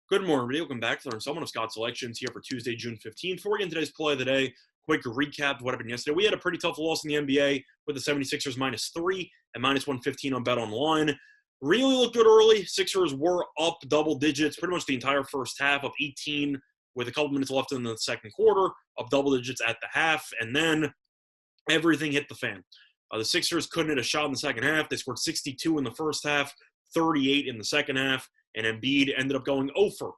Good morning, everybody. Welcome back to the installment of Scott's Selections here for Tuesday, June 15th. Before we get into today's play of the day, quick recap of what happened yesterday. We had a pretty tough loss in the NBA with the 76ers -3 and -115 on Bet Online. Really looked good early. Sixers were up double digits pretty much the entire first half, up 18 with a couple minutes left in the second quarter, up double digits at the half, and then everything hit the fan. The Sixers couldn't hit a shot in the second half. They scored 62 in the first half, 38 in the second half, and Embiid ended up going 0 for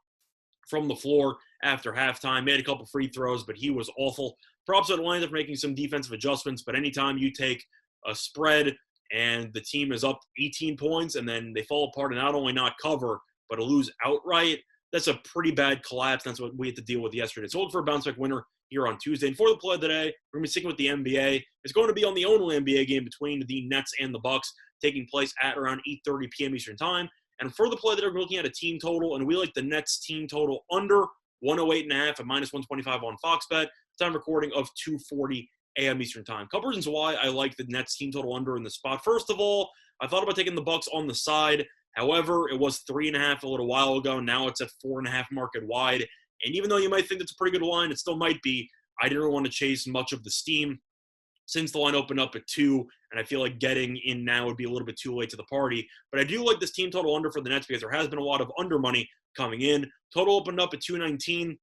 from the floor after halftime. Made a couple free throws, but he was awful. Props to Atlanta for making some defensive adjustments, but anytime you take a spread and the team is up 18 points and then they fall apart and not only not cover, but to lose outright, that's a pretty bad collapse. That's what we had to deal with yesterday. So look for a bounce back winner here on Tuesday. And for the play of the day, we're going to be sticking with the NBA. It's going to be on the only NBA game between the Nets and the Bucks, taking place at around 8:30 p.m. Eastern Time. And for the play that we're looking at a team total, and we like the Nets team total under 108.5 at -125 on Fox Bet. Time recording of 2:40 a.m. Eastern Time. Couple reasons why I like the Nets team total under in the spot. First of all, I thought about taking the Bucks on the side. However, it was 3.5 a little while ago. Now it's at 4.5 market wide. And even though you might think it's a pretty good line, it still might be. I didn't really want to chase much of the steam since the line opened up at 2, and I feel like getting in now would be a little bit too late to the party. But I do like this team total under for the Nets because there has been a lot of under money coming in. Total opened up at 219,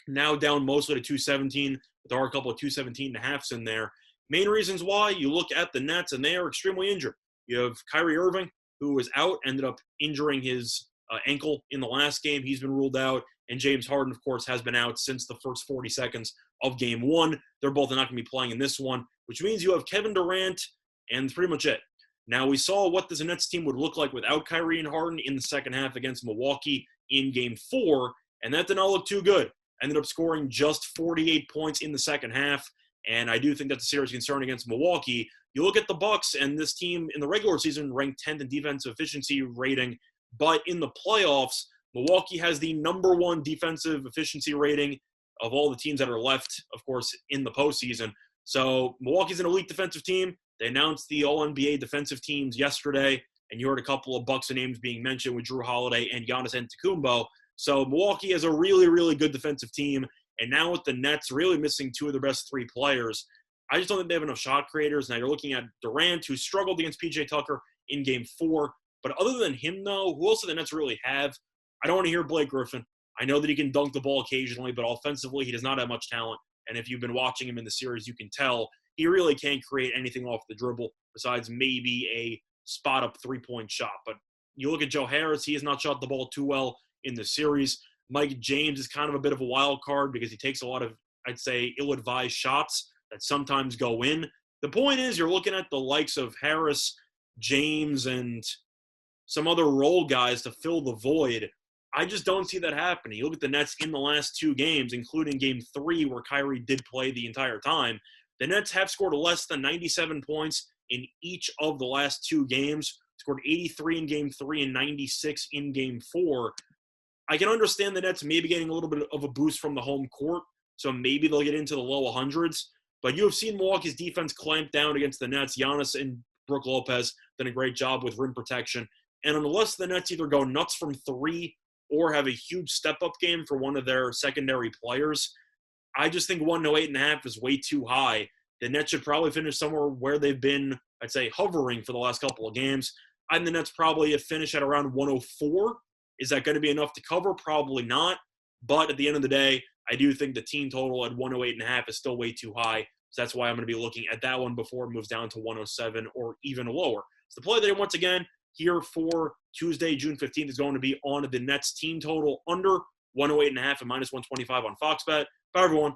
now down mostly to 217. But there are a couple of 217.5s in there. Main reasons why, you look at the Nets, and they are extremely injured. You have Kyrie Irving, who was out, ended up injuring his ankle in the last game. He's been ruled out. And James Harden, of course, has been out since the first 40 seconds of game one. They're both not going to be playing in this one, which means you have Kevin Durant, and that's pretty much it. Now, we saw what this Nets team would look like without Kyrie and Harden in the second half against Milwaukee in game 4, and that did not look too good. Ended up scoring just 48 points in the second half, and I do think that's a serious concern against Milwaukee. You look at the Bucks, and this team in the regular season ranked 10th in defensive efficiency rating, but in the playoffs, Milwaukee has the number 1 defensive efficiency rating of all the teams that are left, of course, in the postseason. So Milwaukee's an elite defensive team. They announced the All-NBA defensive teams yesterday, and you heard a couple of Bucks names being mentioned with Drew Holiday and Giannis Antetokounmpo. So Milwaukee has a really, really good defensive team, and now with the Nets really missing 2 of their best 3 players, I just don't think they have enough shot creators. Now you're looking at Durant, who struggled against PJ Tucker in game 4. But other than him, though, who else do the Nets really have? I don't want to hear Blake Griffin. I know that he can dunk the ball occasionally, but offensively, he does not have much talent. And if you've been watching him in the series, you can tell he really can't create anything off the dribble besides maybe a spot-up three-point shot. But you look at Joe Harris, he has not shot the ball too well in the series. Mike James is kind of a bit of a wild card because he takes a lot of, I'd say, ill-advised shots that sometimes go in. The point is, you're looking at the likes of Harris, James, and some other role guys to fill the void. I just don't see that happening. You look at the Nets in the last 2 games, including game 3 where Kyrie did play the entire time. The Nets have scored less than 97 points in each of the last 2 games. Scored 83 in game 3 and 96 in game 4. I can understand the Nets maybe getting a little bit of a boost from the home court, so maybe they'll get into the low 100s. But you have seen Milwaukee's defense clamp down against the Nets. Giannis and Brook Lopez done a great job with rim protection. And unless the Nets either go nuts from 3 or have a huge step-up game for one of their secondary players, I just think 108.5 is way too high. The Nets should probably finish somewhere where they've been, I'd say, hovering for the last couple of games. I think the Nets probably finish at around 104. Is that going to be enough to cover? Probably not. But at the end of the day, I do think the team total at 108.5 is still way too high. So that's why I'm going to be looking at that one before it moves down to 107 or even lower. So the play that, once again, here for Tuesday, June 15th, is going to be on the Nets team total under 108.5 and -125 on Fox Bet. Bye, everyone.